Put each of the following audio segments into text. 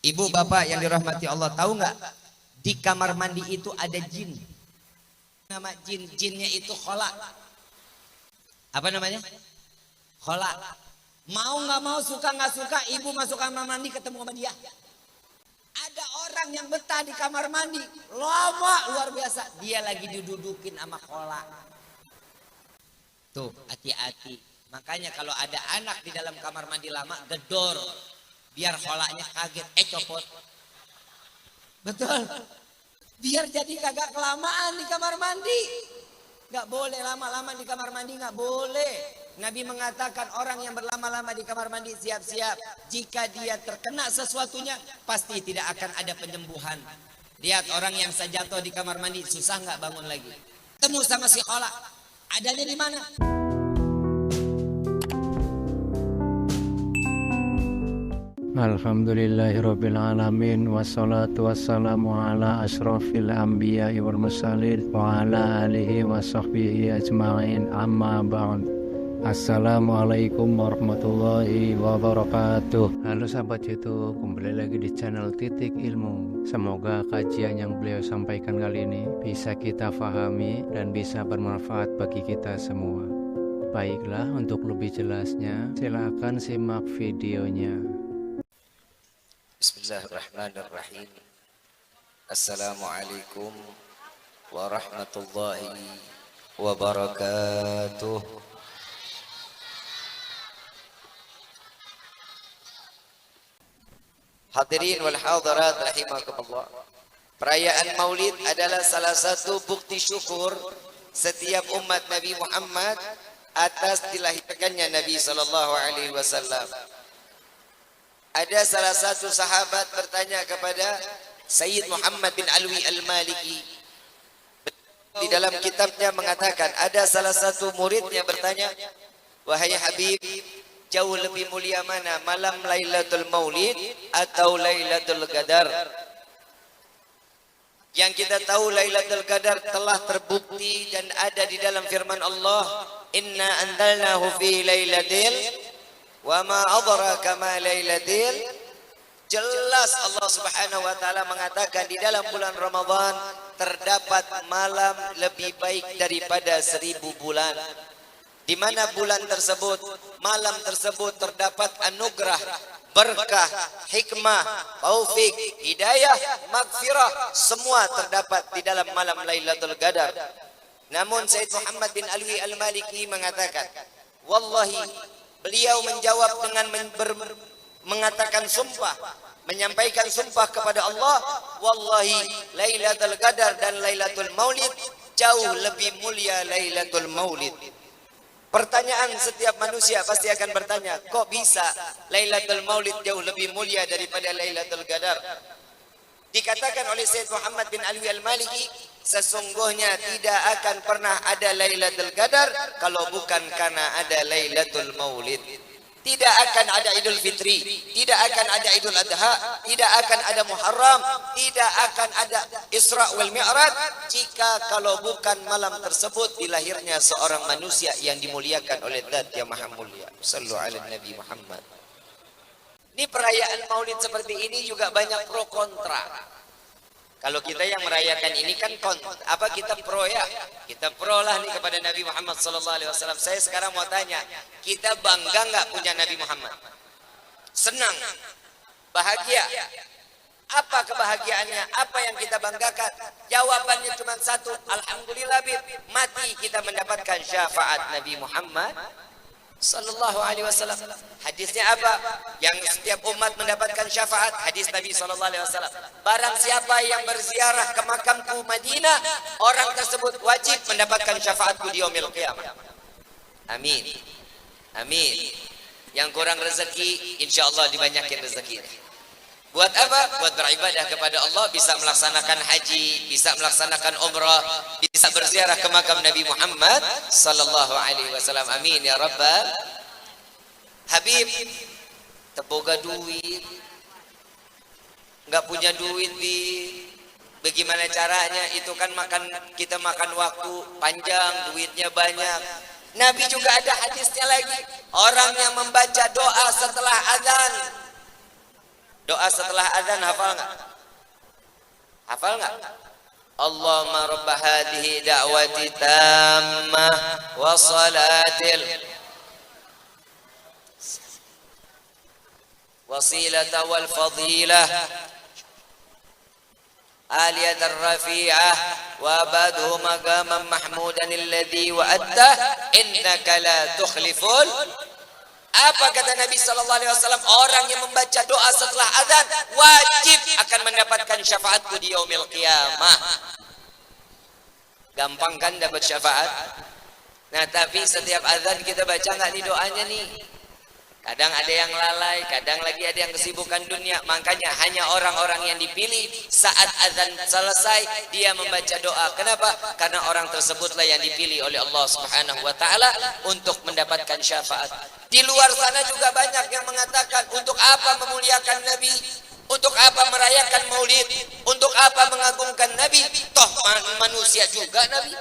Ibu bapak yang dirahmati Allah, tahu nggak di kamar mandi itu ada jin? Nama jinnya itu khola. Apa namanya? Khola. Mau nggak mau, suka nggak suka, ibu masuk kamar mandi ketemu sama dia. Ada orang yang betah di kamar mandi lama luar biasa, dia lagi didudukin sama khola. Tuh, hati-hati. Makanya kalau ada anak di dalam kamar mandi lama, gedor biar kholanya kaget, copot. Betul. Biar jadi kagak kelamaan di kamar mandi. Nggak boleh lama-lama di kamar mandi, nggak boleh. Nabi mengatakan orang yang berlama-lama di kamar mandi siap-siap, jika dia terkena sesuatunya pasti tidak akan ada penyembuhan. Lihat orang yang jatuh di kamar mandi susah nggak bangun lagi. Temu sama si khola, adanya di mana? Alhamdulillahirabbil alamin, wassalatu wassalamu ala asyrafil anbiya'i wal mursalin wa ala alihi wa sahbihi ajma'in, amma ba'd. Assalamualaikum warahmatullahi wabarakatuh. Halo sahabat YouTube, kembali lagi di channel Titik Ilmu. Semoga kajian yang beliau sampaikan kali ini bisa kita fahami dan bisa bermanfaat bagi kita semua. Baiklah, untuk lebih jelasnya silakan simak videonya. Bismillahirrahmanirrahim. Assalamualaikum warahmatullahi wabarakatuh. Hadirin wal hadirat rahimakumullah. Perayaan Maulid adalah salah satu bukti syukur setiap umat Nabi Muhammad atas dilahirkannya Nabi sallallahu alaihi wasallam. Ada salah satu sahabat bertanya kepada Sayyid Muhammad bin Alwi Al-Maliki. Di dalam kitabnya mengatakan, ada salah satu muridnya bertanya, wahai Habib, jauh lebih mulia mana, malam Lailatul Maulid atau Lailatul Qadar? Yang kita tahu Lailatul Qadar telah terbukti dan ada di dalam firman Allah, inna anzalnahu fi lailatil wa ma adraka ma lailatil. Jelas Allah Subhanahu wa taala mengatakan di dalam bulan Ramadan terdapat malam lebih baik daripada 1000 bulan. Di mana bulan tersebut, malam tersebut terdapat anugerah, berkah, hikmah, taufik, hidayah, maghfirah, semua terdapat di dalam malam Lailatul Qadar. Namun Sayyid Muhammad bin Alwi Al-Maliki mengatakan, wallahi, beliau menjawab dengan mengatakan sumpah, menyampaikan sumpah kepada Allah, wallahi Lailatul Qadar dan Lailatul Maulid jauh lebih mulia Lailatul Maulid. Pertanyaan setiap manusia pasti akan bertanya, kok bisa Lailatul Maulid jauh lebih mulia daripada Lailatul Qadar? Dikatakan oleh Sayyid Muhammad bin Alwi Al-Maliki, sesungguhnya tidak akan pernah ada Lailatul Qadar kalau bukan karena ada Lailatul Maulid. Tidak akan ada Idul Fitri, tidak akan ada Idul Adha, tidak akan ada Muharram, tidak akan ada Isra wal Mi'raj jika kalau bukan malam tersebut dilahirnya seorang manusia yang dimuliakan oleh Zat yang Maha Mulia. Sallu ala Nabi Muhammad. Ini perayaan Maulid seperti ini juga banyak pro kontra. Kalau kita yang merayakan ini kan kita pro ya. Kita pro lah nih kepada Nabi Muhammad sallallahu alaihi wasallam. Saya sekarang mau tanya, kita bangga nggak punya Nabi Muhammad? Senang? Bahagia? Apa kebahagiaannya? Apa yang kita banggakan? Jawabannya cuma satu, alhamdulillah Bib, mati kita mendapatkan syafaat Nabi Muhammad sallallahu alaihi wasallam. Hadisnya apa? Yang setiap umat mendapatkan syafaat, hadis Nabi sallallahu alaihi wasallam. Barang siapa yang berziarah ke makamku Madinah, orang tersebut wajib mendapatkan syafaatku di yaumil qiyamah. Amin. Amin. Yang kurang rezeki, insyaallah dibanyakin rezekinya. Buat apa? Buat beribadah kepada Allah, bisa melaksanakan haji, bisa melaksanakan umrah, bisa berziarah ke makam Nabi Muhammad sallallahu alaihi wasallam. Amin ya rabbal. Habib teboga duit, nggak punya duit, bagaimana caranya? Itu kan kita makan waktu panjang, duitnya banyak. Nabi juga ada hadisnya lagi, orang yang membaca doa setelah azan Doa setelah azan hafal nggak? Hafal nggak? Allahumma rabb hadhihi da'wati tammah wa salatil wasilata wal fadilah aliyat ar-rafi'ah wa badhu maqaman mahmudan alladhi wa'adta innaka la tukhliful. Apa kata Nabi sallallahu alaihi wasallam? Orang yang membaca doa setelah azan wajib akan mendapatkan syafaatku di yaumil qiyamah. Gampang kan dapat syafaat? Nah, tapi setiap azan kita baca nggak nih doanya nih? Kadang ada yang lalai, kadang lagi ada yang kesibukan dunia. Makanya hanya orang-orang yang dipilih saat azan selesai dia membaca doa. Kenapa? Karena orang tersebutlah yang dipilih oleh Allah Subhanahu wa taala untuk mendapatkan syafaat. Di luar sana juga banyak yang mengatakan, untuk apa memuliakan Nabi? Untuk apa merayakan Maulid? Untuk apa mengagungkan Nabi? Toh manusia juga Nabi.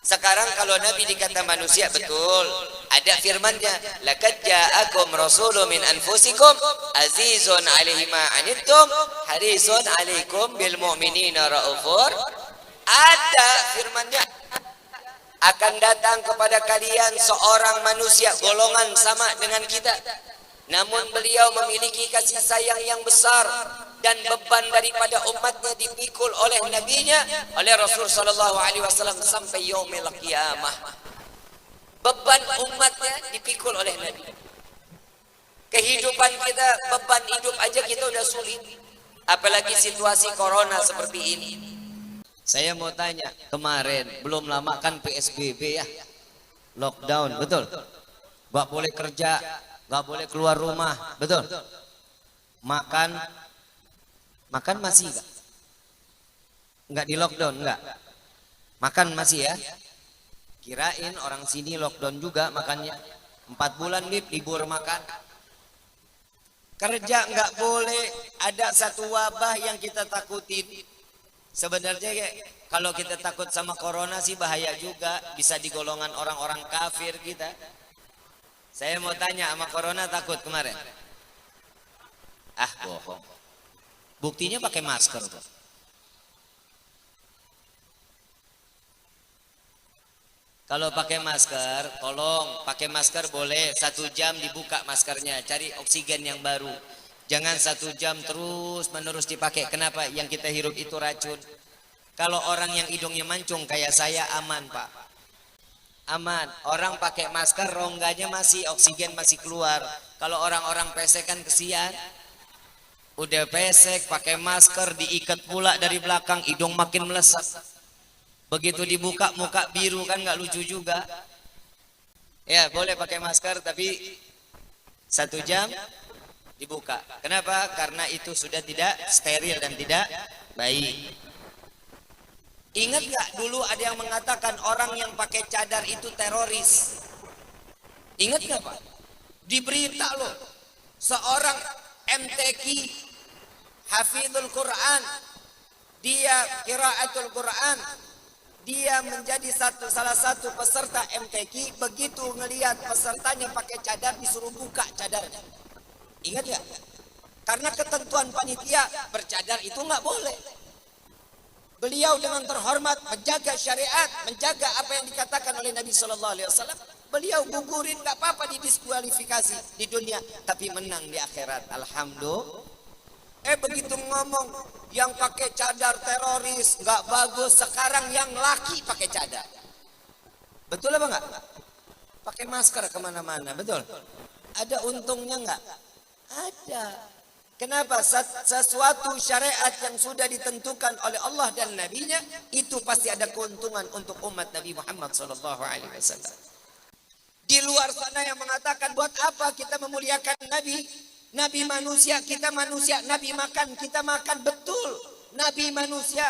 Sekarang kalau Nabi dikata manusia, betul, ada firman-Nya, laqad ja'akum rasulun min anfusikum azizun 'alaihi ma 'anittum harisun 'alaikum bil mu'minina raufur. Ada firman-Nya, akan datang kepada kalian seorang manusia golongan sama dengan kita, namun beliau memiliki kasih sayang yang besar, dan beban daripada umatnya dipikul oleh nabinya, oleh Rasul sallallahu alaihi wasallam sampai yaumil qiyamah. Beban umatnya dipikul oleh Nabi. Kehidupan kita, beban hidup aja kita udah sulit, apalagi situasi corona seperti ini. Saya mau tanya, kemarin belum lama kan PSBB ya, lockdown, betul? Gak boleh kerja, gak boleh keluar rumah, betul? Makan masih enggak? Enggak di lockdown, enggak? Makan masih ya? Kirain orang sini lockdown juga makannya. 4 bulan libur makan. Kerja enggak boleh. Ada satu wabah yang kita takutin. Sebenarnya kalau kita takut sama corona sih bahaya juga. Bisa di golongan orang-orang kafir kita. Saya mau tanya, sama corona takut kemarin? Ah, bohong. Buktinya pakai masker tuh. Kalau pakai masker, tolong pakai masker boleh 1 jam dibuka maskernya, cari oksigen yang baru. Jangan 1 jam terus menerus dipakai. Kenapa? Yang kita hirup itu racun. Kalau orang yang hidungnya mancung kayak saya aman, Pak. Aman. Orang pakai masker rongganya masih, oksigen masih keluar. Kalau orang-orang pesek kan kesian. Udah pesek, pakai masker, diikat pula dari belakang, hidung makin melesat. Begitu dibuka muka biru, kan nggak lucu juga. Ya boleh pakai masker, tapi 1 jam dibuka. Kenapa? Karena itu sudah tidak steril dan tidak baik. Ingat nggak dulu ada yang mengatakan orang yang pakai cadar itu teroris? Ingat nggak Pak? Di berita loh, seorang MTQ Hafizul Quran, dia qiraatul Quran, dia menjadi salah satu peserta MTQ. Begitu ngelihat pesertanya pakai cadar, disuruh buka cadarnya. Ingat ya? Karena ketentuan panitia bercadar itu nggak boleh. Beliau dengan terhormat menjaga syariat, menjaga apa yang dikatakan oleh Nabi Sallallahu Alaihi Wasallam. Beliau gugurin, nggak apa-apa, didiskualifikasi di dunia, tapi menang di akhirat. Alhamdulillah. Begitu ngomong yang pakai cadar teroris, nggak bagus. Sekarang yang laki pakai cadar. Betul apa nggak? Pakai masker kemana-mana, betul? Ada untungnya nggak? Ada. Kenapa? Sesuatu syariat yang sudah ditentukan oleh Allah dan Nabi-Nya, itu pasti ada keuntungan untuk umat Nabi Muhammad SAW. Di luar sana yang mengatakan, buat apa kita memuliakan Nabi? Nabi manusia, kita manusia. Nabi makan, kita makan. Betul, Nabi manusia,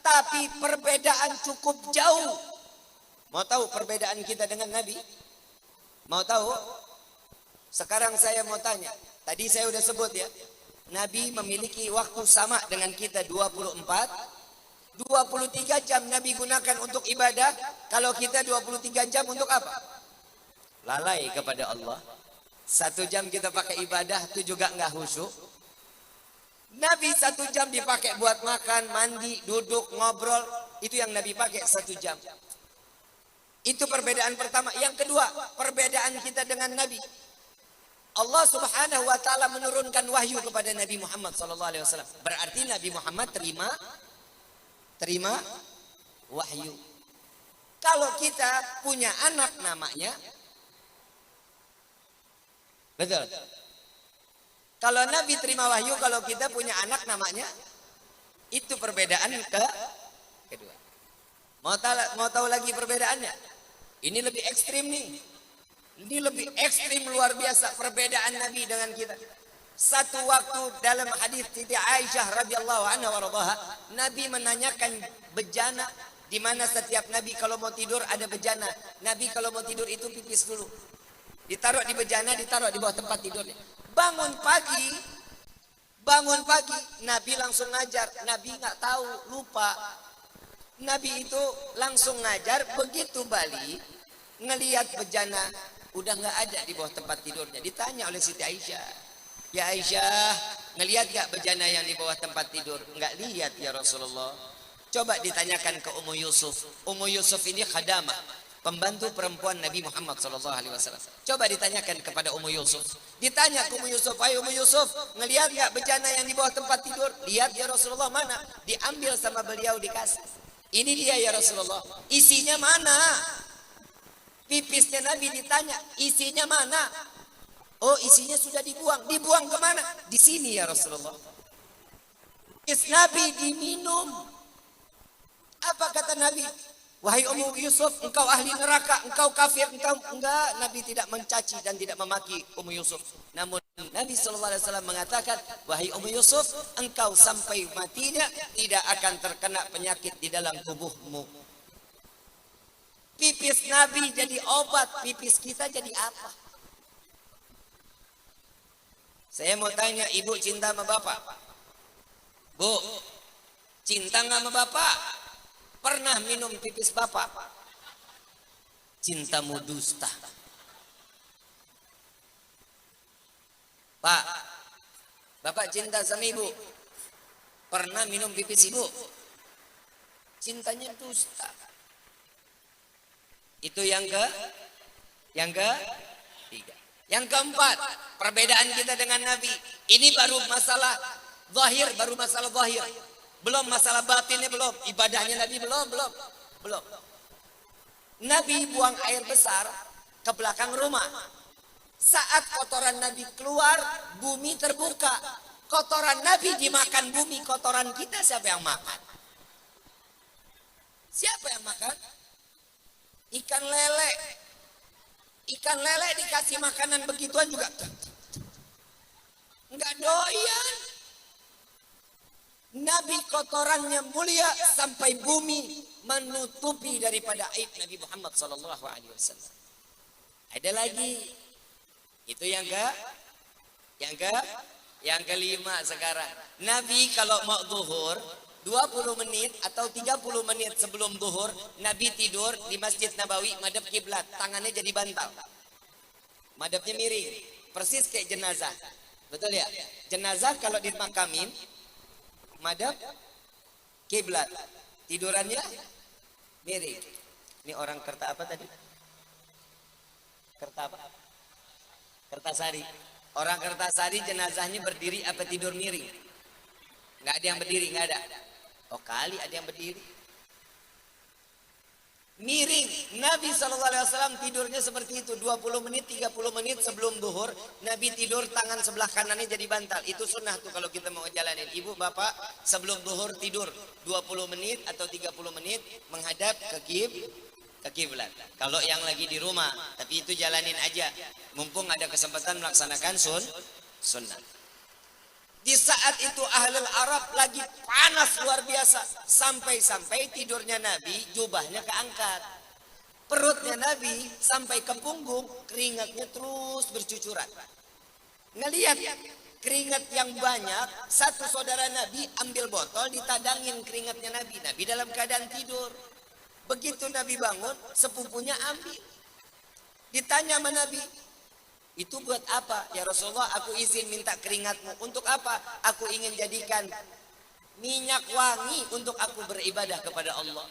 tapi perbedaan cukup jauh. Mau tahu perbedaan kita dengan Nabi? Mau tahu? Sekarang saya mau tanya. Tadi saya udah sebut ya, Nabi memiliki waktu sama dengan kita 23 jam Nabi gunakan untuk ibadah. Kalau kita 23 jam untuk apa? Lalai kepada Allah. 1 jam kita pakai ibadah itu juga nggak khusyuk. Nabi 1 jam dipakai buat makan, mandi, duduk, ngobrol. Itu yang Nabi pakai 1 jam. Itu perbedaan pertama. Yang kedua, perbedaan kita dengan Nabi. Allah Subhanahu wa taala menurunkan wahyu kepada Nabi Muhammad sallallahu alaihi wasallam. Berarti Nabi Muhammad terima wahyu. Kalau kita punya anak namanya, betul. Kalau Nabi terima wahyu, kalau kita punya anak namanya, itu perbedaan kedua. Mau tahu lagi perbedaannya? Ini lebih ekstrim nih. Ini lebih ekstrim luar biasa perbedaan Nabi dengan kita. Satu waktu dalam hadis Siti Aisyah radhiyallahu anha warḍaha, Nabi menanyakan bejana di mana setiap Nabi kalau mau tidur ada bejana. Nabi kalau mau tidur itu pipis dulu. Ditaruh di bejana, ditaruh di bawah tempat tidurnya. Bangun pagi, Nabi langsung ngajar. Nabi nggak tahu, lupa. Nabi itu langsung ngajar, begitu balik, ngelihat bejana, udah nggak ada di bawah tempat tidurnya. Ditanya oleh Siti Aisyah, ya Aisyah, ngelihat nggak bejana yang di bawah tempat tidur? Nggak lihat ya Rasulullah. Coba ditanyakan ke Ummu Yusuf. Ummu Yusuf ini khadamah, pembantu perempuan Nabi Muhammad SAW. Coba ditanyakan kepada Ummu Yusuf. Ditanya ke Ummu Yusuf, ayo Ummu Yusuf, ngelihat nggak bejana yang di bawah tempat tidur? Lihat ya Rasulullah. Mana? Diambil sama beliau, dikasih. Ini dia ya Rasulullah. Isinya mana? Pipisnya Nabi ditanya, isinya mana? Oh, isinya sudah dibuang. Dibuang kemana? Di sini ya Rasulullah. Pipis Nabi diminum. Apa kata Nabi? Wahai Ummu Yusuf, engkau ahli neraka, engkau kafir, engkau enggak. Nabi tidak mencaci dan tidak memaki Ummu Yusuf. Namun Nabi SAW mengatakan, wahai Ummu Yusuf, engkau sampai matinya tidak akan terkena penyakit di dalam tubuhmu. Pipis Nabi jadi obat, pipis kita jadi apa? Saya mau tanya, ibu cinta sama bapak? Bu, cinta nggak sama bapak? Pernah minum pipis bapak? Cintamu dusta. Pak, bapak cinta sama ibu? Pernah minum pipis ibu? Cintanya dusta. Itu yang ketiga. Yang keempat, perbedaan kita dengan Nabi. Ini baru masalah zahir, baru masalah zahir. Belum masalah batinnya, belum. Ibadahnya Nabi belum. Nabi buang air besar ke belakang rumah. Saat kotoran Nabi keluar, bumi terbuka. Kotoran Nabi dimakan bumi, kotoran kita siapa yang makan? Siapa yang makan? Ikan lele. Ikan lele dikasih makanan begituan juga enggak doyan. Nabi kotorannya mulia sampai bumi menutupi daripada aib Nabi Muhammad SAW. Ada lagi. Itu yang kelima sekarang. Nabi kalau mau zuhur 20 menit atau 30 menit sebelum zuhur, Nabi tidur di Masjid Nabawi madhab kiblat, tangannya jadi bantal. Madhabnya miring, persis kayak jenazah. Betul ya? Jenazah kalau dimakamin madhab kiblat, tidurannya miring. Ini orang Kerta apa tadi? Kerta apa? Kertasari. Orang Kertasari jenazahnya berdiri apa tidur miring? Nggak ada yang berdiri, nggak ada. Oh kali ada yang berdiri. Miring. Nabi SAW tidurnya seperti itu. 20 menit, 30 menit sebelum zuhur. Nabi tidur tangan sebelah kanannya jadi bantal. Itu sunnah tuh kalau kita mau jalanin. Ibu bapak sebelum zuhur tidur 20 menit atau 30 menit menghadap ke kiblat. Kalau yang lagi di rumah. Tapi itu jalanin aja. Mumpung ada kesempatan melaksanakan sunnah. Di saat itu ahlul Arab lagi panas luar biasa. Sampai-sampai tidurnya Nabi, jubahnya keangkat. Perutnya Nabi sampai ke punggung, keringatnya terus bercucuran. Ngelihat keringat yang banyak, satu saudara Nabi ambil botol, ditadangin keringatnya Nabi. Nabi dalam keadaan tidur. Begitu Nabi bangun, sepupunya ambil. Ditanya sama Nabi, Itu buat apa? Ya Rasulullah, aku izin minta keringatmu. Untuk apa? Aku ingin jadikan minyak wangi untuk aku beribadah kepada Allah.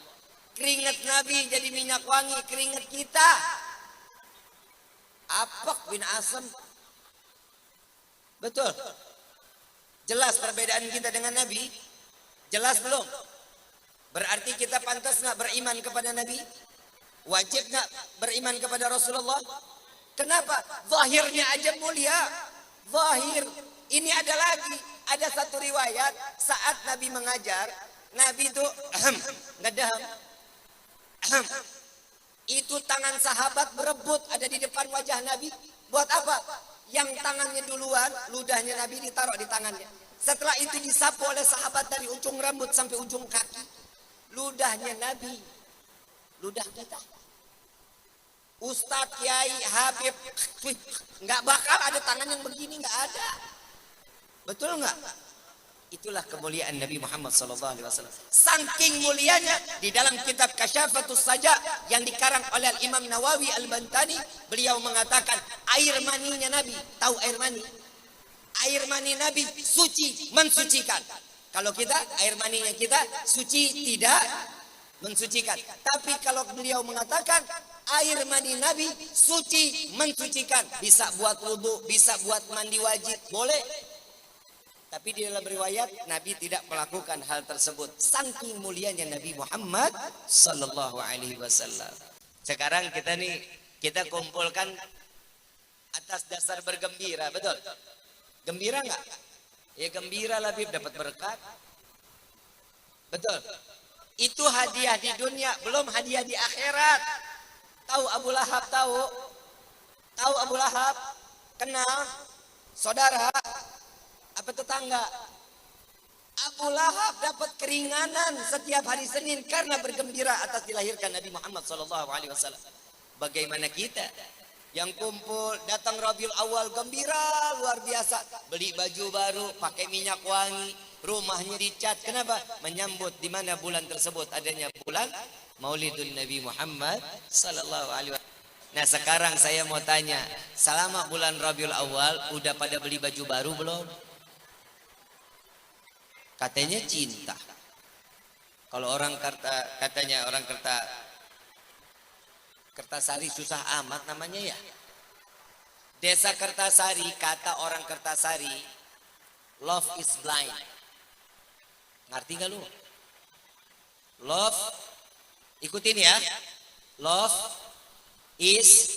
Keringat Nabi jadi minyak wangi, keringat kita. Apaq bin Asam. Betul. Jelas perbedaan kita dengan Nabi? Jelas belum? Berarti kita pantas nggak beriman kepada Nabi? Wajib nggak beriman kepada Rasulullah? Kenapa? Zahirnya aja mulia. Zahir. Ini ada lagi. Ada satu riwayat saat Nabi mengajar, Nabi itu ngedam. Itu tangan sahabat berebut ada di depan wajah Nabi. Buat apa? Yang tangannya duluan, ludahnya Nabi ditaruh di tangannya. Setelah itu disapu oleh sahabat dari ujung rambut sampai ujung kaki. Ludahnya Nabi, ludah kita. Ustadz, Kiai, Habib, nggak bakal ada tangan yang begini, nggak ada. Betul nggak? Itulah kemuliaan Nabi Muhammad SAW. Saking mulianya di dalam kitab Kasyafatus Saja yang dikarang oleh Imam Nawawi Al-Bantani, beliau mengatakan air maninya Nabi, tahu air mani? Air mani Nabi suci, mensucikan. Kalau kita, air maninya kita suci, tidak mensucikan. Tapi kalau beliau mengatakan air mani Nabi suci, mensucikan. Bisa buat wudu, bisa buat mandi wajib, boleh. Tapi di dalam riwayat Nabi tidak melakukan hal tersebut. Saking mulianya Nabi Muhammad sallallahu alaihi wasallam. Sekarang kita kumpulkan atas dasar bergembira, betul? Gembira enggak? Ya gembira lah, Bib, dapat berkat. Betul. Itu hadiah di dunia, belum hadiah di akhirat. Tahu Abu Lahab, tahu? Tahu Abu Lahab? Kenal? Saudara? Apa tetangga? Abu Lahab dapat keringanan setiap hari Senin karena bergembira atas dilahirkan Nabi Muhammad SAW. Bagaimana kita yang kumpul datang Rabiul Awal gembira luar biasa, beli baju baru, pakai minyak wangi, rumahnya dicat. Kenapa? Menyambut di mana bulan tersebut adanya bulan Maulidun Nabi Muhammad SAW. Nah sekarang saya mau tanya, selama bulan Rabiul Awal udah pada beli baju baru belum? Katanya cinta. Kalau orang katanya orang Kertasari susah amat namanya ya. Desa Kertasari, kata orang Kertasari, love is blind. Ngerti gak lu? Love, ikutin ya. Love is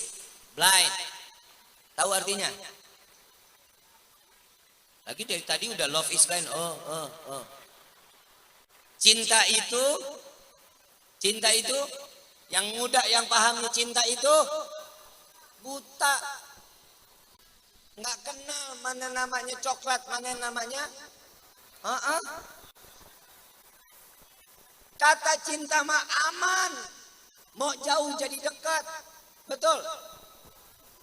blind. Tahu artinya? Lagi dari tadi udah love is blind. Cinta itu yang muda yang paham cinta itu buta. Nggak kenal mana namanya coklat, mana namanya kata cinta mah aman. Mau jauh jadi dekat. Betul.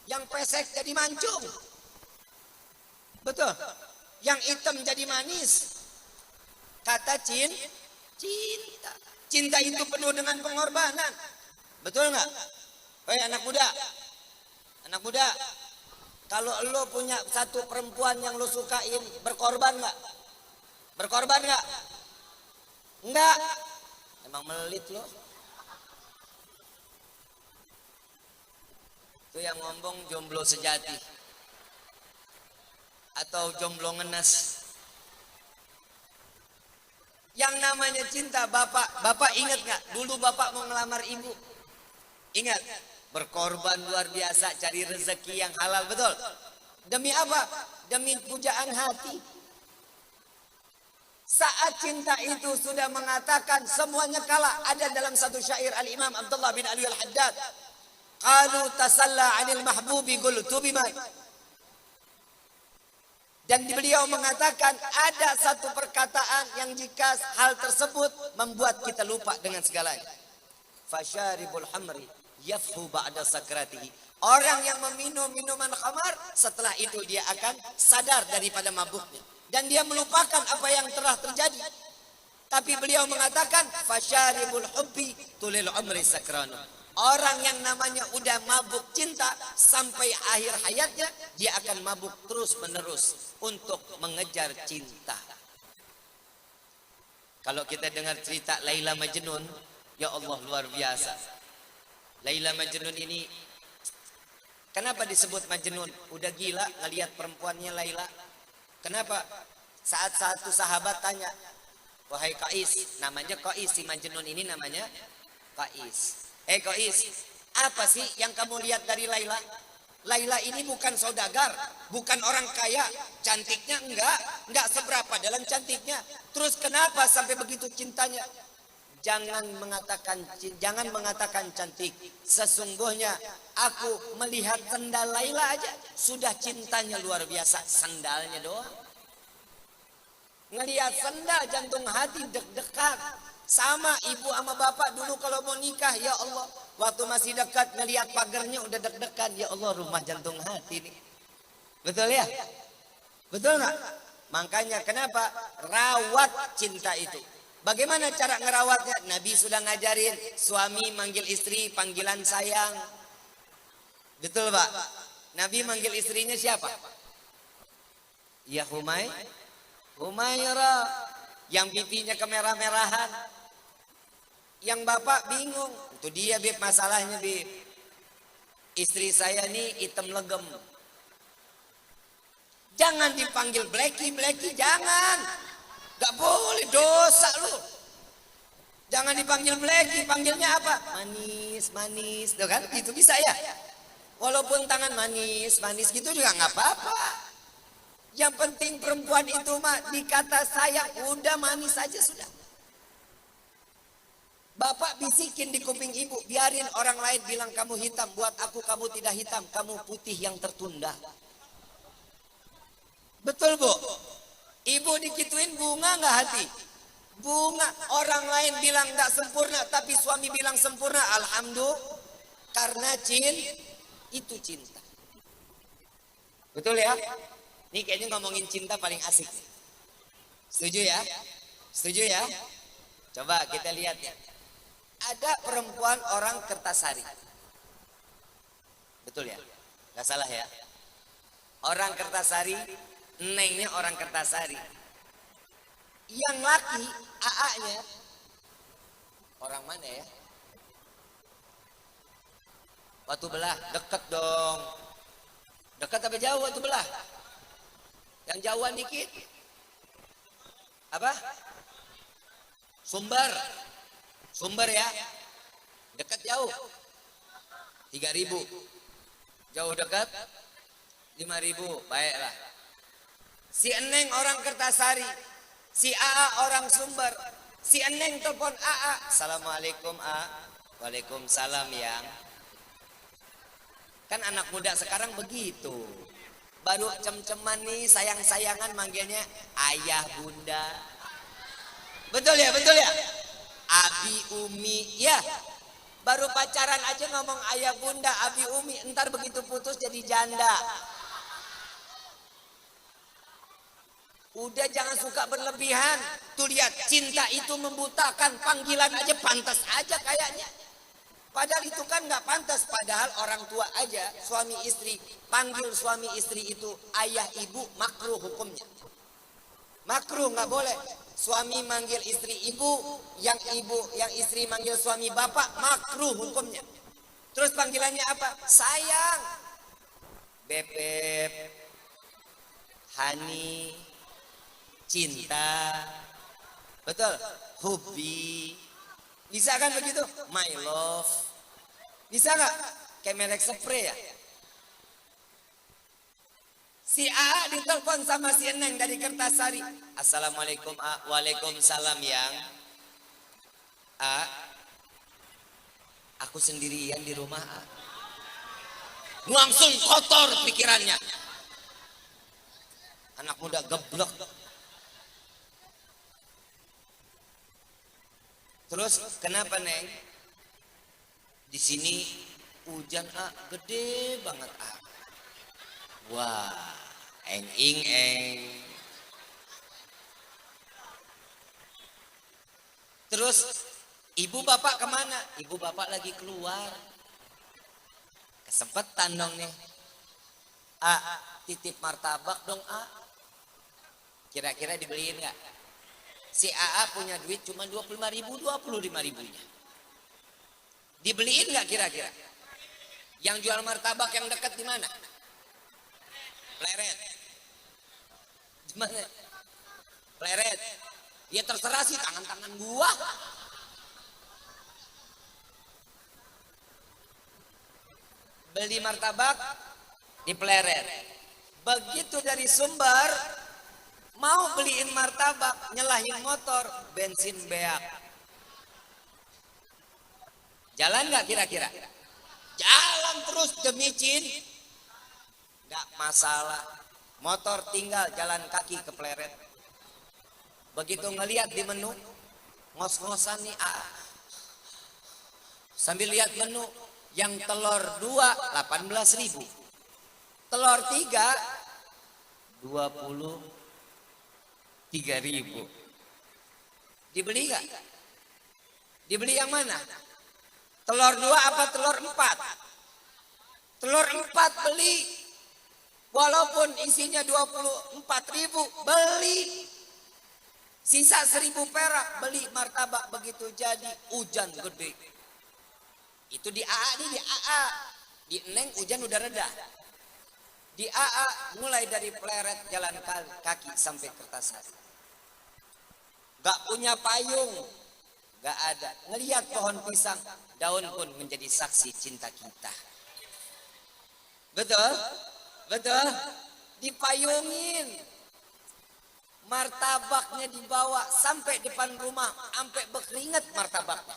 Yang pesek jadi mancung. Betul. Yang hitam jadi manis. Kata cinta. Cinta itu penuh dengan pengorbanan. Betul nggak? Anak muda. Anak muda. Kalau lo punya satu perempuan yang lo sukain, berkorban nggak? Berkorban nggak? Enggak. Emang melit lo. Itu yang ngomong jomblo sejati. Atau jomblo ngenes. Yang namanya cinta, bapak ingat nggak? Dulu bapak mau ngelamar ibu, ingat? Berkorban luar biasa cari rezeki yang halal, betul? Demi apa? Demi pujaan hati. Saat cinta itu sudah mengatakan semuanya kalah. Ada dalam satu syair Al-Imam Abdullah bin Ali Al-Haddad, qalu tasalla 'anil mahbubi qultu biman. Dan beliau mengatakan ada satu perkataan yang jika hal tersebut membuat kita lupa dengan segalanya. Fasyaribul hamri yafhu ba'da sakratihi. Orang yang meminum minuman khamar, setelah itu dia akan sadar daripada mabuknya. Dan dia melupakan apa yang telah terjadi. Tapi beliau mengatakan fasyaribul hubbi tulil umri sakranu. Orang yang namanya udah mabuk cinta sampai akhir hayatnya, dia akan mabuk terus menerus untuk mengejar cinta. Kalau kita dengar cerita Laila Majnun, ya Allah luar biasa. Laila Majnun ini, kenapa disebut Majnun? Udah gila ngelihat perempuannya Laila. Kenapa? Saat satu sahabat tanya, wahai Qais, namanya Qais, si Majnun ini namanya Qais. Qais, apa sih yang kamu lihat dari Laila? Laila ini bukan saudagar, bukan orang kaya, cantiknya enggak seberapa dalam cantiknya. Terus kenapa sampai begitu cintanya? Jangan mengatakan cantik. Sesungguhnya aku melihat sendal Laila aja sudah cintanya luar biasa, sandalnya doang. Ngelihat sendal jantung hati deg-degan. Sama ibu sama bapak dulu kalau mau nikah, ya Allah, waktu masih dekat ngelihat pagarnya udah deg-degan, ya Allah, rumah jantung hati nih. Betul ya? Betul nggak? Makanya kenapa rawat cinta itu? Bagaimana cara ngerawatnya? Nabi sudah ngajarin suami manggil istri panggilan sayang. Betul Pak? Nabi manggil istrinya siapa? Ya Humaira, yang pipinya kemerah-merahan. Yang bapak bingung, itu dia Bib, masalahnya Bib. Istri saya nih hitam legem. Jangan dipanggil Blacky, jangan. Gak boleh, dosa lu. Jangan dipanggil Blacky, panggilnya apa? Manis, tuh kan? Gitu bisa ya. Walaupun tangan manis gitu juga nggak apa-apa. Yang penting perempuan itu mah dikata sayang, udah manis aja sudah. Bapak bisikin di kuping ibu, biarin orang lain bilang kamu hitam, buat aku kamu tidak hitam, kamu putih yang tertunda. Betul Bu? Ibu dikituin bunga nggak hati? Bunga. Orang lain bilang nggak sempurna, tapi suami bilang sempurna, alhamdulillah. Karena itu cinta. Betul ya? Ini kayaknya ngomongin cinta paling asik. Setuju ya? Setuju ya? Coba kita lihat ya. Ada perempuan orang Kertasari. Betul ya? Gak salah ya? Orang Kertasari, nengnya orang Kertasari. Yang laki, AA-nya, orang mana ya? Watu Belah, deket dong. Dekat apa jauh Watu Belah? Yang jauhan dikit. Apa? Sumber ya, dekat jauh 3.000, jauh dekat 5.000, baiklah. Si Eneng orang Kertasari, si AA orang Sumber. Si Eneng telepon AA, Assalamualaikum A, Waalaikumsalam yang. Kan anak muda sekarang begitu, baru cem-ceman nih sayang-sayangan manggilnya ayah bunda. Betul ya? Abi Umi, ya. Baru pacaran aja ngomong ayah bunda, abi umi, entar begitu putus jadi janda. Udah jangan suka berlebihan. Tuh lihat, cinta itu membutakan, panggilan aja pantas aja kayaknya. Padahal itu kan nggak pantas, padahal orang tua aja, suami istri, panggil suami istri itu ayah ibu, makruh hukumnya. Makruh, nggak boleh. Suami manggil istri ibu, yang istri manggil suami bapak, makruh hukumnya. Terus panggilannya apa? Sayang, bebek, hani, cinta, betul, hobi. Bisa kan begitu? My love. Bisa nggak? Kayak merek spray ya? Si A ditelepon sama si Eneng dari Kertasari. Assalamualaikum A, Waalaikumsalam yang. A, aku sendirian di rumah A. Langsung kotor pikirannya. Anak muda geblek. Terus kenapa Neng? Di sini hujan A, gede banget A. Wah, eng. Terus ibu bapak kemana? Ibu bapak lagi keluar. Kesempetan dong nih. A, titip martabak dong A. Kira-kira dibeliin nggak? Si AA punya duit cuma 25.000, 25.000-nya. Dibeliin nggak kira-kira? Yang jual martabak yang dekat di mana? Pleret. Gimana? Pleret. Ya terserah sih, tangan-tangan gua. Beli martabak di Pleret. Begitu dari Sumber mau beliin martabak, nyalahin motor, bensin beak. Jalan nggak kira-kira? Jalan terus demicin, nggak masalah. Motor tinggal jalan kaki ke Pleret. Begitu ngelihat di menu, ngos-ngosan nih sambil lihat menu, yang telur 2 18.000, telur 3 23.000. Dibeli nggak? Dibeli yang mana? Telur 2 apa telur 4? Telur 4 beli. Walaupun isinya 24.000, beli. Sisa 1.000 perak, beli martabak. Begitu jadi hujan gede. Itu di AA nih, di AA. Di Neng hujan udah reda. Di AA mulai dari Pleret jalan kaki sampai Kertasari. Gak punya payung, gak ada. Ngelihat pohon pisang, daun pun menjadi saksi cinta kita. Betul? Betul? Dipayungin. Martabaknya dibawa sampai depan rumah, sampai berkeringat martabaknya.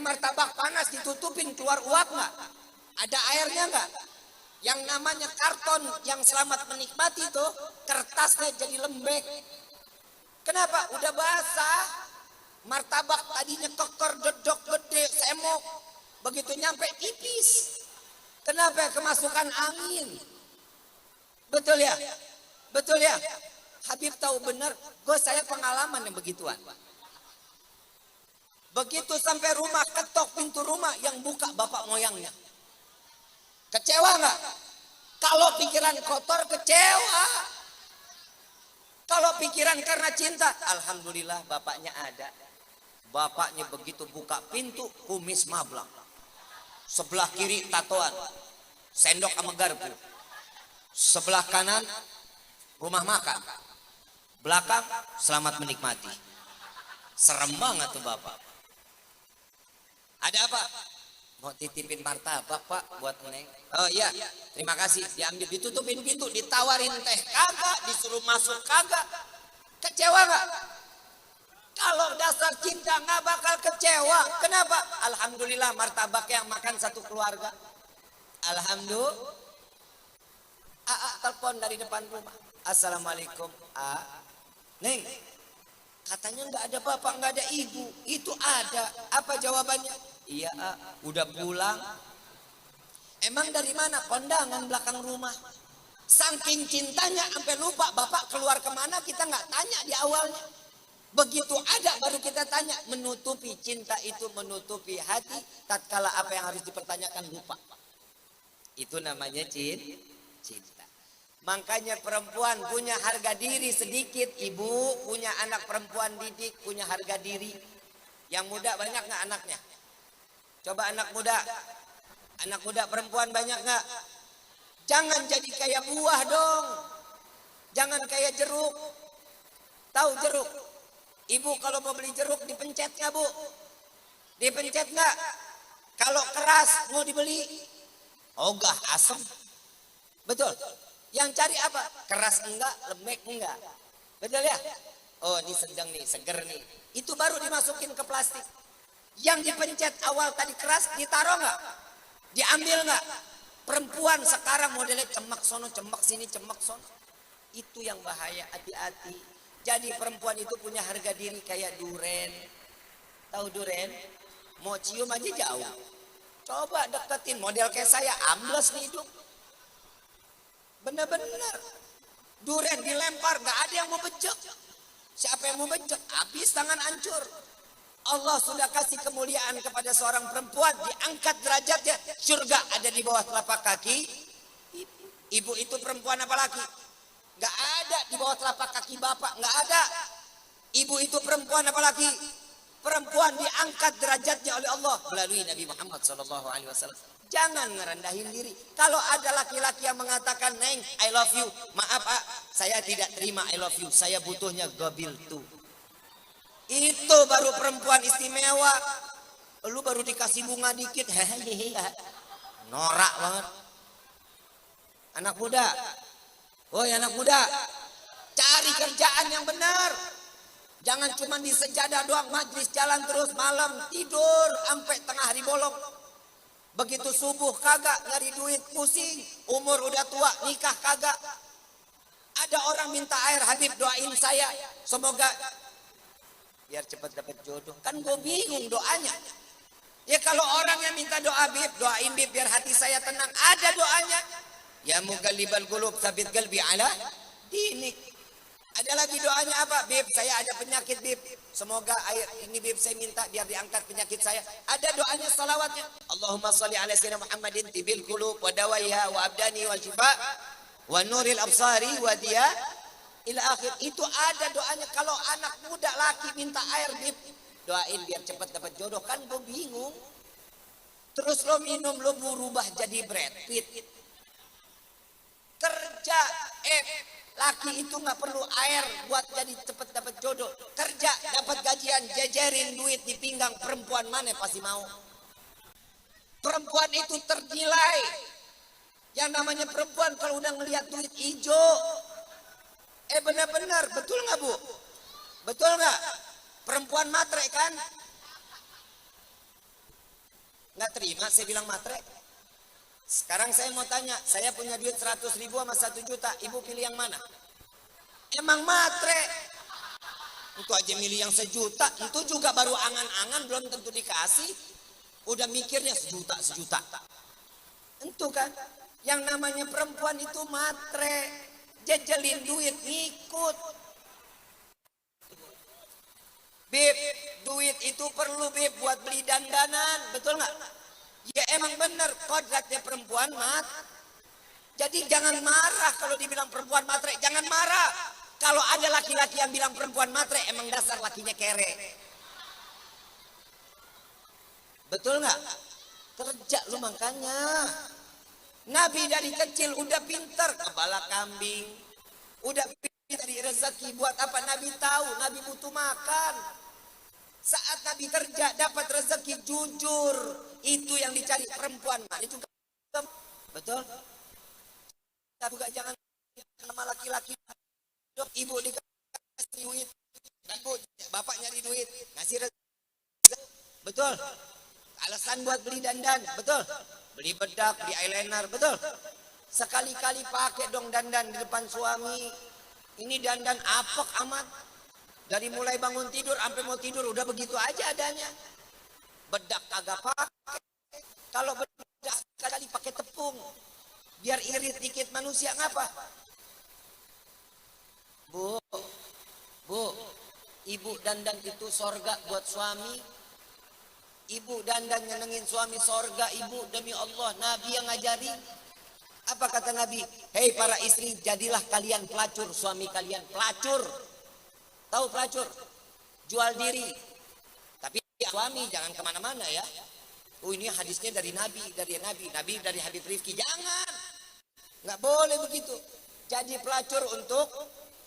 Martabak panas ditutupin, keluar uap nggak? Ada airnya nggak? Yang namanya karton yang selamat menikmati itu kertasnya jadi lembek. Kenapa? Udah basah. Martabak tadinya keker, dedok, gede, semok. Begitu nyampe tipis. Kenapa? Kemasukan angin. Betul ya? Betul ya? Habib tahu benar, saya pengalaman yang begituan. Begitu sampai rumah, ketok pintu rumah, yang buka bapak moyangnya. Kecewa nggak? Kalau pikiran kotor, kecewa. Kalau pikiran karena cinta, alhamdulillah bapaknya ada. Bapaknya begitu buka pintu, kumis mablang. Sebelah kiri tatoan, sendok sama garpu. Sebelah kanan, rumah makan. Belakang, selamat menikmati. Serem banget tuh bapak. Ada apa? Mau titipin martabak pak buat Neng. Oh iya, terima kasih. Diambil, ditutupin pintu, ditawarin teh kagak, disuruh masuk kagak. Kecewa nggak? Kalau dasar cinta nggak bakal kecewa. Kenapa? Alhamdulillah martabak yang makan satu keluarga. Alhamdulillah. Telepon dari depan rumah. Assalamualaikum. Neng, katanya nggak ada bapak, nggak ada ibu. Itu ada. Apa jawabannya? Iya, udah pulang. Emang dari mana? Kondangan belakang rumah. Saking cintanya sampai lupa bapak keluar kemana, kita nggak tanya di awalnya. Begitu ada baru kita tanya. Menutupi cinta itu, menutupi hati. Tatkala apa yang harus dipertanyakan lupa. Itu namanya cinta. Makanya perempuan punya harga diri sedikit. Ibu punya anak perempuan didik, punya harga diri. Yang muda banyak nggak anaknya? Coba anak muda. Anak muda perempuan banyak nggak? Jangan jadi kayak buah dong. Jangan kayak jeruk. Tahu jeruk? Ibu kalau mau beli jeruk dipencet nggak bu? Dipencet nggak? Kalau keras mau dibeli? Ogah, asem. Betul. Yang cari apa? Keras enggak, lembek enggak. Betul ya? Oh ini sedang nih, seger nih. Itu baru dimasukin ke plastik. Yang dipencet awal tadi keras, ditaruh enggak? Diambil enggak? Perempuan sekarang modelnya cemak sono, cemak sini, cemak sono. Itu yang bahaya, hati-hati. Jadi perempuan itu punya harga diri kayak duren. Tahu duren? Mau cium aja jauh. Coba deketin, model kayak saya, ambles nih hidup. Benar-benar. Duren dilempar, gak ada yang mau bejek. Siapa yang mau bejek? Habis tangan hancur. Allah sudah kasih kemuliaan kepada seorang perempuan, diangkat derajatnya, surga ada di bawah telapak kaki. Ibu itu perempuan apa laki? Gak ada di bawah telapak kaki bapak, gak ada. Ibu itu perempuan apa laki? Perempuan diangkat derajatnya oleh Allah melalui Nabi Muhammad SAW. Jangan ngerendahin diri. Kalau ada laki-laki yang mengatakan, Neng, I love you. Maaf, Pak, saya tidak terima I love you. Saya butuhnya gobil tuh. Itu baru perempuan istimewa. Lu baru dikasih bunga dikit. Norak banget. Anak muda. Woi anak muda. Cari kerjaan yang benar. Jangan cuma di sejadah doang, majlis jalan terus, malam tidur sampai tengah hari bolong. Begitu subuh kagak, nyari duit pusing, umur udah tua, nikah kagak. Ada orang minta air, Habib doain saya, semoga biar cepat dapat jodoh. Kan gue bingung doanya. Ya kalau orang yang minta doa, Bib, doain Bib biar hati saya tenang, ada doanya. Ya mugallibal qulub tsabit qalbi ala dinik. Ada lagi doanya apa? Bib, saya ada penyakit, Bib. Semoga air ini, Bib, saya minta biar diangkat penyakit saya. Ada doanya, salawatnya. Allahumma salli ala sayyidina Muhammadin tibil qulub wa dawaiha wa abdani wa syifa wa nuril absari wa diya ila akhir. Itu ada doanya. Kalau anak muda laki minta air, Bib, doain biar cepat dapat jodoh. Kan gue bingung. Terus lo minum, lo berubah jadi Brad Pitt. Kerja, laki itu nggak perlu air buat jadi cepat dapat jodoh. Kerja, dapat gajian, jajarin duit di pinggang. Perempuan mana pasti mau. Perempuan itu ternilai. Yang namanya perempuan kalau udah ngelihat duit hijau. Benar-benar, betul nggak Bu? Betul nggak? Perempuan matre kan? Nggak terima saya bilang matre. Sekarang saya mau tanya, saya punya duit 100.000 sama 1 juta, ibu pilih yang mana? Emang matre. Itu aja milih yang 1 juta, itu juga baru angan-angan, belum tentu dikasih. Udah mikirnya 1 juta. Itu kan, yang namanya perempuan itu matre. Jejelin duit, ngikut. Bib, duit itu perlu, Bib, buat beli dandanan, betul nggak? Ya emang benar kodratnya perempuan mat. Jadi jangan marah kalau dibilang perempuan matre. Jangan marah. Kalau ada laki-laki yang bilang perempuan matre, emang dasar lakinya kere. Betul nggak? Kerja lu makanya. Nabi dari kecil udah pinter kepala kambing. Udah pinter dari rezeki. Buat apa Nabi tahu? Nabi butuh makan. Saat Nabi kerja dapat rezeki jujur, itu yang dicari perempuan. Itu betul. Juga jangan sama laki-laki. Ibu dikasih duit, ibu bapak nyari duit, ngasih rezeki. Betul. Alasan buat beli dandan, betul. Beli bedak, beli eyeliner, betul. Sekali-kali pakai dong dandan di depan suami. Ini dandan apek amat. Dari mulai bangun tidur sampai mau tidur udah begitu aja adanya. Bedak kagak pakai. Kalau bedak sekali pakai tepung. Biar irit dikit manusia ngapa? Bu, ibu dandan itu sorga buat suami. Ibu dandan nyenengin suami sorga, ibu demi Allah. Nabi yang ngajarin. Apa kata Nabi? Hei para istri, jadilah kalian pelacur suami kalian. Pelacur. Tahu pelacur? Jual diri. Tapi suami jangan kemana-mana ya. Oh ini hadisnya dari Nabi. Nabi dari Habib Rifki. Jangan. Nggak boleh begitu. Jadi pelacur untuk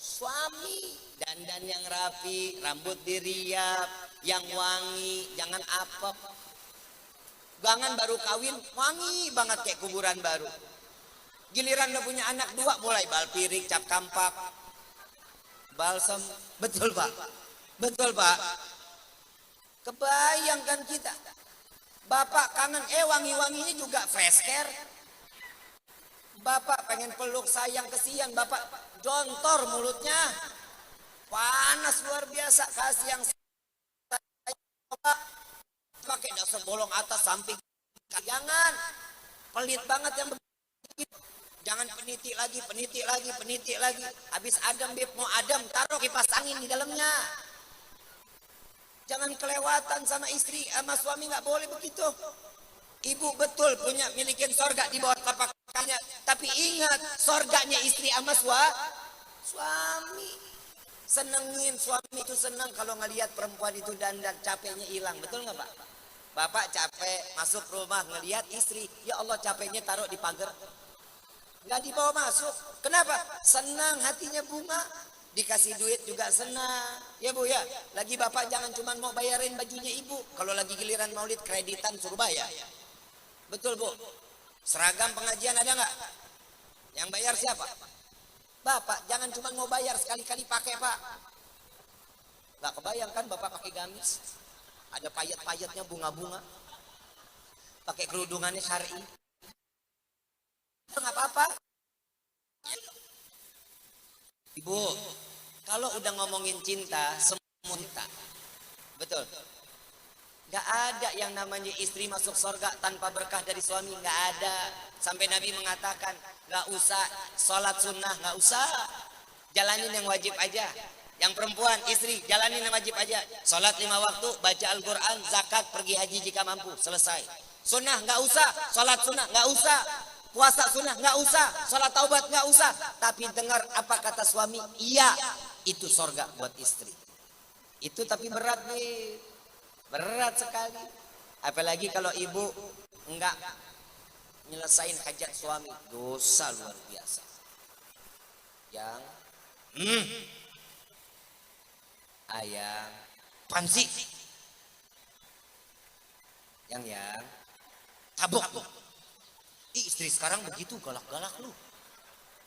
suami. Dandan yang rapi, rambut diriap, yang wangi, jangan apek. Jangan baru kawin, wangi banget kayak kuburan baru. Giliran udah punya anak 2, mulai balpirik, cap kampak. Balsam, betul Pak, betul Pak. Kebayangkan kita, Bapak kangen, wangi-wanginya juga fresh care. Bapak pengen peluk sayang kesian, Bapak jontor mulutnya, panas luar biasa. Kasih yang pakai dasar bolong atas samping, jangan pelit banget yang begitu. Jangan peniti lagi. Habis adem, Bib, mau adem, taruh kipas angin di dalamnya. Jangan kelewatan sama istri, sama suami nggak boleh begitu. Ibu betul punya milikin sorga di bawah tapak kakinya, tapi ingat sorganya istri sama suami. Senengin suami itu senang kalau ngelihat perempuan itu dandan, capeknya hilang, betul nggak Pak? Bapak capek masuk rumah ngelihat istri, ya Allah capeknya taruh di pagar, nggak dibawa masuk. Kenapa? Senang, hatinya bunga. Dikasih duit juga senang, ya Bu ya. Lagi bapak jangan cuma mau bayarin bajunya ibu, kalau lagi giliran maulid kreditan suruh bayar. Betul Bu. Seragam pengajian ada nggak? Yang bayar siapa? Bapak. Jangan cuma mau bayar sekali-kali pakai Pak. Nggak kebayang kan bapak pakai gamis, ada payet-payetnya bunga-bunga, pakai kerudungannya syar'i. Nggak apa-apa. Ibu, kalau udah ngomongin cinta, semua cinta. Betul. Gak ada yang namanya istri masuk surga tanpa berkah dari suami. Gak ada. Sampai Nabi mengatakan, gak usah sholat sunnah, gak usah. Jalanin yang wajib aja. Yang perempuan, istri, jalanin yang wajib aja. Sholat 5 waktu, baca Al-Quran, zakat, pergi haji jika mampu. Selesai. Sunnah gak usah, sholat sunnah gak usah. Puasa sunnah nggak usah, sholat taubat nggak usah, tapi dengar apa kata suami, iya itu sorga buat istri. Itu tapi berat nih, berat sekali. Apalagi kalau ibu nggak nyelesain hajat suami, dosa luar biasa. Yang ayam pansi, yang tabok. Istri sekarang begitu galak-galak lu.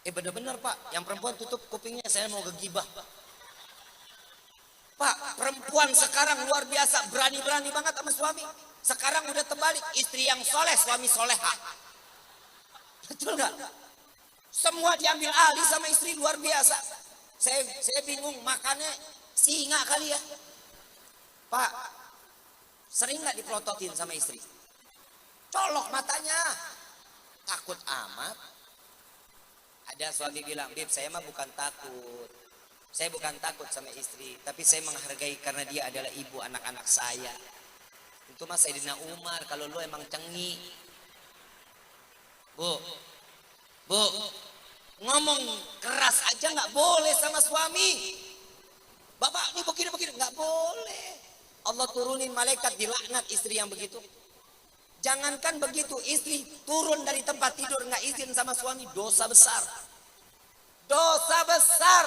Bener-bener Pak, yang perempuan tutup kupingnya, saya mau gegibah. Pak, perempuan sekarang luar biasa, berani-berani banget sama suami. Sekarang udah terbalik, istri yang soleh, suami soleha. Betul nggak? Semua diambil alih sama istri, luar biasa. Saya bingung, makannya singa kali ya. Pak, sering nggak dipelototin sama istri? Colok matanya. Takut amat. Ada suami bilang, Bib, saya mah bukan takut. Saya bukan takut sama istri, tapi saya menghargai karena dia adalah ibu anak-anak saya. Itu mah Sayyidina Umar, kalau lu emang cengi. Bu, ngomong keras aja nggak boleh sama suami. Bapak ini begini-begini, nggak boleh. Allah turunin malaikat dilaknat istri yang begitu. Jangankan begitu, istri turun dari tempat tidur nggak izin sama suami, dosa besar. Dosa besar.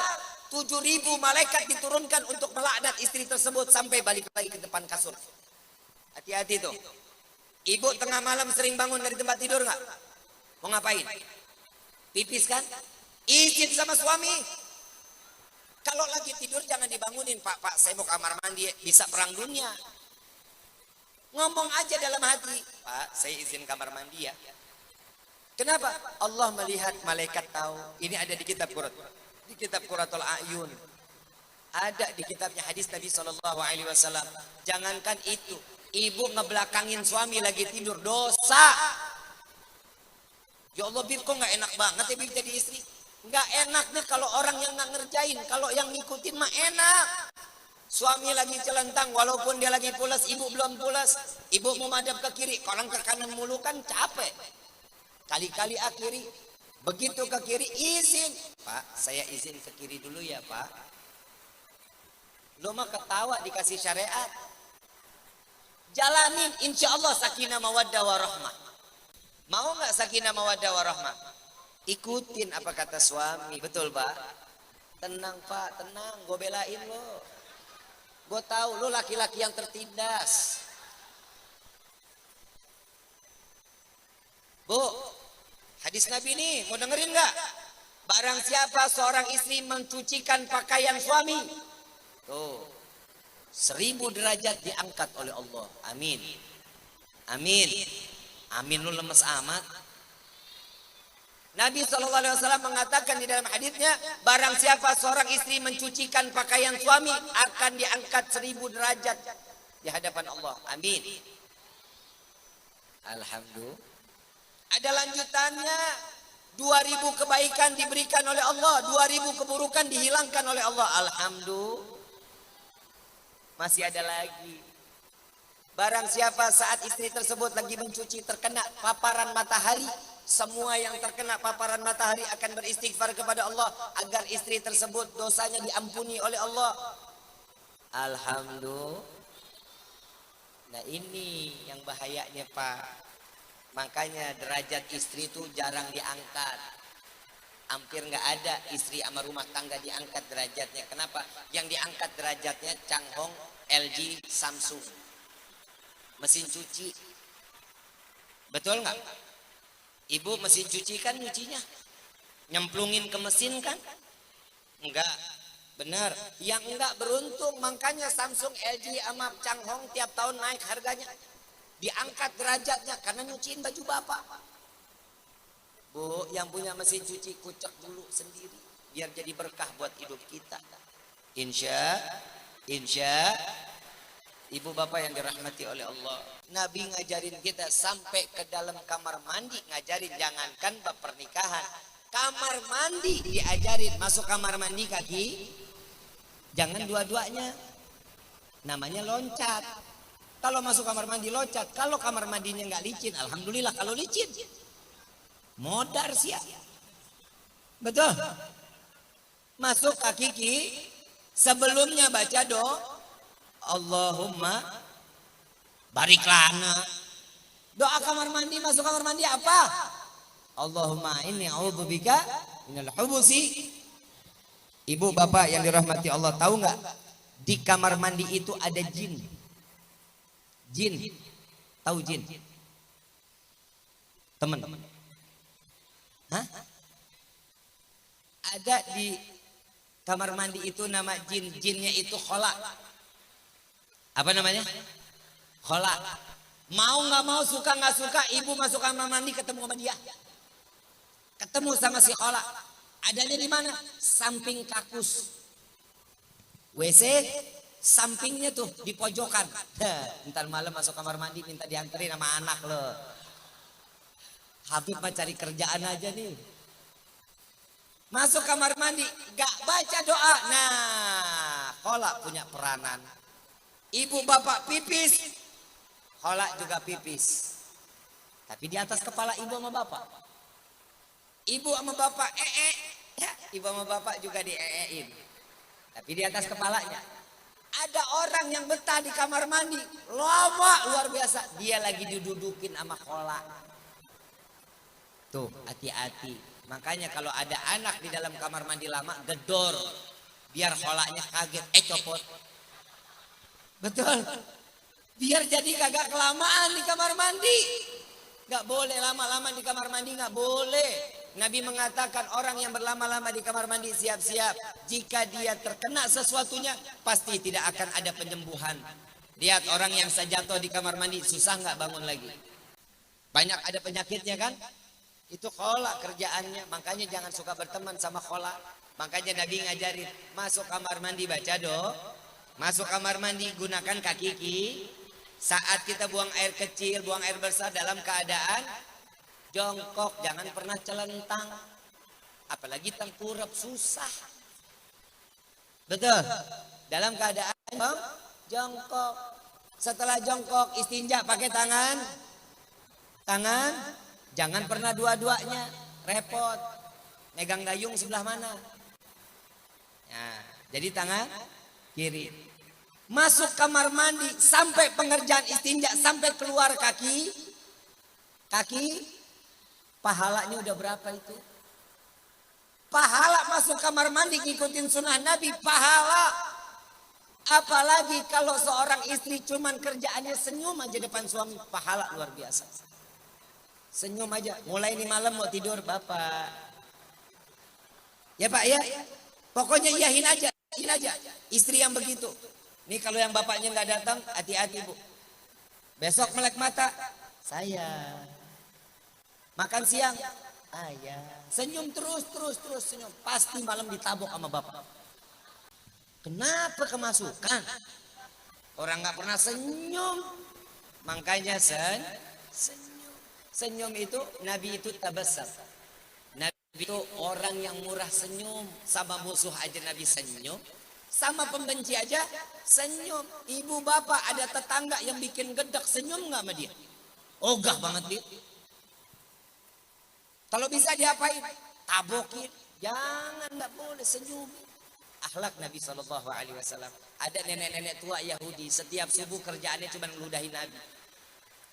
7.000 malaikat diturunkan untuk melaknat istri tersebut sampai balik lagi ke depan kasur. Hati-hati tuh. Ibu tengah malam sering bangun dari tempat tidur nggak? Mau ngapain? Pipis kan? Izin sama suami. Kalau lagi tidur jangan dibangunin, Pak, saya mau kamar mandi, bisa perang dunia. Ngomong aja dalam hati, Pak, saya izin kamar mandi ya. Kenapa? Allah melihat, malaikat tahu. Ini ada di kitab Quran, di kitab Quratul A'yun. Ada di kitabnya hadis Nabi SAW. Jangankan itu, ibu ngebelakangin suami lagi tidur, dosa. Ya Allah, Bib, kok nggak enak banget ya Bib jadi istri? Nggak enaknya kalau orang yang nggak ngerjain, kalau yang ngikutin mah enak. Suami lagi celentang, walaupun dia lagi pulas, ibu belum pulas. Ibu mau madep ke kiri, orang ke kanan mulu kan capek. Kali-kali akhiri, begitu ke kiri izin. Pak, saya izin ke kiri dulu ya Pak. Lo mah ketawa dikasih syariat. Jalanin, insya Allah sakinah mawaddah warahmah. Mau nggak sakinah mawaddah warahmah? Ikutin apa kata suami, betul Pak? Tenang Pak, tenang, gue belain lo. Gue tahu lo laki-laki yang tertindas. Bu, hadis Nabi ini mau dengerin nggak? Barang siapa seorang istri mencucikan pakaian suami, tuh 1000 derajat diangkat oleh Allah. Amin. Amin. Amin, lu lemes amat. Nabi SAW mengatakan di dalam hadisnya, barang siapa seorang istri mencucikan pakaian suami akan diangkat 1000 derajat di hadapan Allah. Amin. Alhamdulillah. Ada lanjutannya, 2000 kebaikan diberikan oleh Allah, 2000 keburukan dihilangkan oleh Allah. Alhamdulillah. Masih ada lagi. Barang siapa saat istri tersebut lagi mencuci terkena paparan matahari, semua yang terkena paparan matahari akan beristighfar kepada Allah agar istri tersebut dosanya diampuni oleh Allah. Alhamdulillah. Nah ini yang bahayanya Pak. Makanya derajat istri itu jarang diangkat. Hampir nggak ada istri sama rumah tangga diangkat derajatnya. Kenapa? Yang diangkat derajatnya Changhong, LG, Samsung. Mesin cuci. Betul nggak? Ibu mesin cuci kan nyucinya nyemplungin ke mesin kan? Enggak. Benar. Yang enggak beruntung, makanya Samsung, LG, sama Changhong tiap tahun naik harganya. Diangkat derajatnya karena nyuciin baju bapak. Bu, yang punya mesin cuci kucek dulu sendiri biar jadi berkah buat hidup kita. Insya ibu bapak yang dirahmati oleh Allah. Nabi ngajarin kita sampai ke dalam kamar mandi ngajarin, jangankan bab pernikahan. Kamar mandi diajarin, masuk kamar mandi kaki jangan dua-duanya. Namanya loncat. Kalau masuk kamar mandi loncat, kalau kamar mandinya nggak licin, alhamdulillah. Kalau licin, modar sih ya. Betul. Masuk kaki sebelumnya baca doa Allahumma barik lana. Doa kamar mandi, masuk kamar mandi apa? Allahumma inni a'udzubika minal hubusi. Ibu bapak yang dirahmati Allah, tahu nggak di kamar mandi itu ada jin? Jin, tahu jin? Teman? Hah? Ada di kamar mandi itu nama jin. Jinnya itu khola. Apa namanya? Khola. Mau nggak mau, suka nggak suka, ibu masuk kamar mandi ketemu sama dia. Ketemu sama si khola. Adanya di mana? Samping kakus. WC sampingnya tuh di pojokan. Ntar malam masuk kamar mandi minta dianterin sama anak lo. Habib mah cari kerjaan aja nih. Masuk kamar mandi gak baca doa. Nah, khola punya peranan. Ibu bapak pipis, khola juga pipis. Tapi di atas kepala ibu sama bapak. Ibu sama bapak ya, ibu sama bapak juga di-eein. Tapi di atas kepalanya. Ada orang yang betah di kamar mandi lama luar biasa, dia lagi didudukin sama khola. Tuh, hati-hati. Makanya kalau ada anak di dalam kamar mandi lama, gedor biar kholanya kaget, copot. Betul. Biar jadi kagak kelamaan di kamar mandi. Gak boleh lama-lama di kamar mandi, gak boleh. Nabi mengatakan orang yang berlama-lama di kamar mandi siap-siap. Jika dia terkena sesuatunya, pasti tidak akan ada penyembuhan. Lihat orang yang sejatuh di kamar mandi, susah nggak bangun lagi. Banyak ada penyakitnya kan? Itu khola kerjaannya. Makanya jangan suka berteman sama khola. Makanya Nabi ngajarin, masuk kamar mandi baca doa. Masuk kamar mandi gunakan kaki kiri. Saat kita buang air kecil, buang air besar dalam keadaan jongkok, jangan pernah celentang. Apalagi tengkurap, susah. Betul. Dalam keadaan jongkok. Setelah jongkok istinja pakai tangan. Tangan, jangan pernah dua-duanya, repot. Megang dayung sebelah mana? Nah, jadi tangan kiri. Masuk kamar mandi sampai pengerjaan istinja, sampai keluar kaki. Pahalanya udah berapa itu? Pahala masuk kamar mandi ngikutin sunnah Nabi, pahala. Apalagi kalau seorang istri cuman kerjaannya senyum aja depan suami, pahala luar biasa. Senyum aja, mulai ini malam mau tidur bapak. Ya pak ya, pokoknya iyahin aja. Istri yang begitu. Nih kalau yang bapaknya nggak datang, hati-hati bu. Besok melek mata, saya. Makan siang, ayah. Senyum terus senyum. Pasti malam ditabok sama bapak. Kenapa kemasukan? Orang nggak pernah senyum. Makanya senyum. Senyum itu, Nabi itu tabassum. Nabi itu orang yang murah senyum. Sama musuh aja Nabi senyum. Sama pembenci aja senyum. Ibu bapak ada tetangga yang bikin gedek, senyum nggak sama dia? Ogah banget dia. Kalau bisa diapain? Tabokin. Jangan, nggak boleh, senyum. Akhlak Nabi SAW. Ada nenek-nenek tua Yahudi, setiap subuh kerjaannya cuma meludahi Nabi.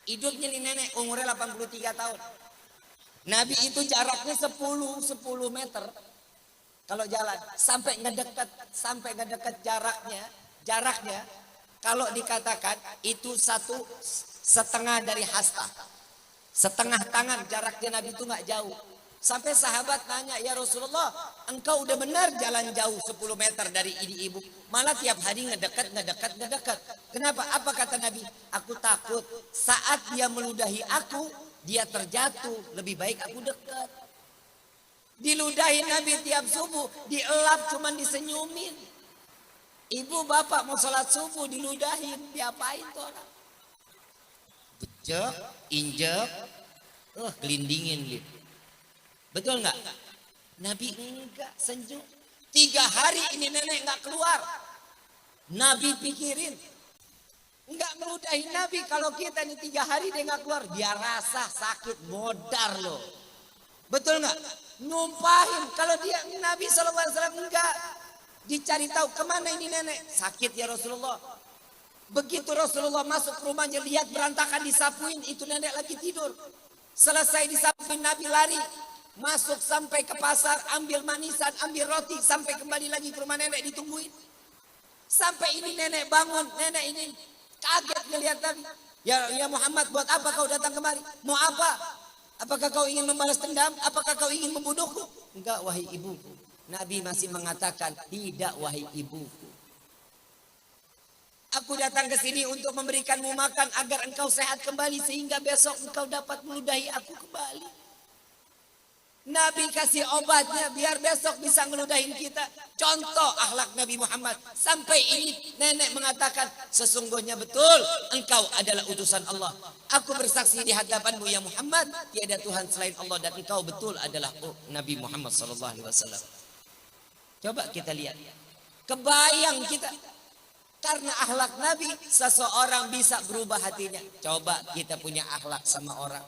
Hidupnya nih nenek umurnya 83 tahun. Nabi itu jaraknya 10 meter. Kalau jalan sampai ngedekat jaraknya kalau dikatakan itu 1,5 dari hasta. Setengah tangan jaraknya Nabi itu nggak jauh. Sampai sahabat tanya, ya Rasulullah, engkau udah benar jalan jauh 10 meter dari ibu. Malah tiap hari ngedekat. Kenapa? Apa kata Nabi? Aku takut saat dia meludahi aku, dia terjatuh. Lebih baik aku dekat. Diludahi Nabi tiap subuh, dielap cuman disenyumin. Ibu bapak mau sholat subuh diludahin, diapain tuh orang? Bejek, injek, gelindingin gitu. Betul nggak? Nabi enggak, senyum. 3 hari ini nenek nggak keluar. Nabi pikirin, nggak meludahi Nabi. Kalau kita nih 3 hari dia nggak keluar, dia rasa sakit, modar loh. Betul nggak? Numpahin. Kalau dia Nabi SAW enggak, dicari tahu kemana ini nenek. Sakit ya Rasulullah. Begitu Rasulullah masuk ke rumahnya, lihat berantakan, disapuin, itu nenek lagi tidur. Selesai disapuin, Nabi lari. Masuk sampai ke pasar, ambil manisan, ambil roti, sampai kembali lagi ke rumah nenek, ditungguin. Sampai ini nenek bangun, nenek ini kaget ngelihat Nabi. Ya Muhammad, buat apa kau datang kemari? Mau apa? Apakah kau ingin membalas dendam? Apakah kau ingin membunuhku? Enggak, wahai ibuku. Nabi masih mengatakan, tidak wahai ibuku. Aku datang ke sini untuk memberikanmu makan agar engkau sehat kembali, sehingga besok engkau dapat meludahi aku kembali. Nabi kasih obatnya biar besok bisa ngeludahin kita. Contoh akhlak Nabi Muhammad. Sampai ini nenek mengatakan, sesungguhnya betul engkau adalah utusan Allah. Aku bersaksi di hadapanmu ya Muhammad, tiada Tuhan selain Allah, dan engkau betul adalah Nabi Muhammad SAW. Coba kita lihat. Kebayang kita. Karena akhlak Nabi, seseorang bisa berubah hatinya. Coba kita punya akhlak sama orang.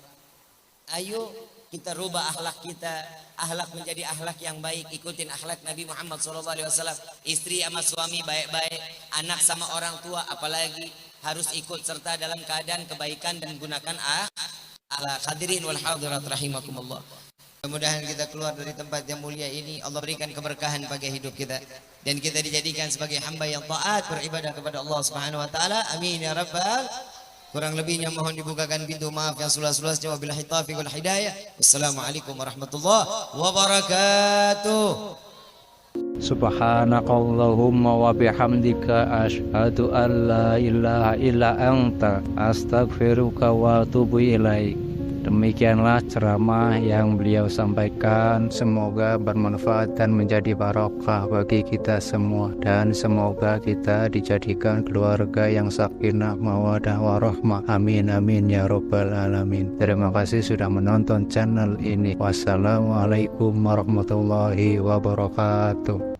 Ayo kita rubah akhlak kita, akhlak menjadi akhlak yang baik. Ikutin akhlak Nabi Muhammad SAW. Istri sama suami baik-baik, anak sama orang tua apalagi harus ikut serta dalam keadaan kebaikan dan gunakan akhlak. Hadirin wal hadirat rahimakumullah. Mudah-mudahan kita keluar dari tempat yang mulia ini, Allah berikan keberkahan bagi hidup kita, dan kita dijadikan sebagai hamba yang taat beribadah kepada Allah Subhanahu wa taala. Amin ya rabbal. Kurang lebihnya mohon dibukakan pintu maaf yang seluas-luasnya. Wabillahi taufiq wal hidayah. Wassalamualaikum warahmatullahi wabarakatuh. Subhanakallahumma wa bihamdika asyhadu an la ilaha illa anta astaghfiruka wa atubu ilaik. Demikianlah ceramah yang beliau sampaikan. Semoga bermanfaat dan menjadi barokah bagi kita semua, dan semoga kita dijadikan keluarga yang sakinah mawaddah warahmah. Amin amin ya rabbal alamin. Terima kasih sudah menonton channel ini. Wassalamualaikum warahmatullahi wabarakatuh.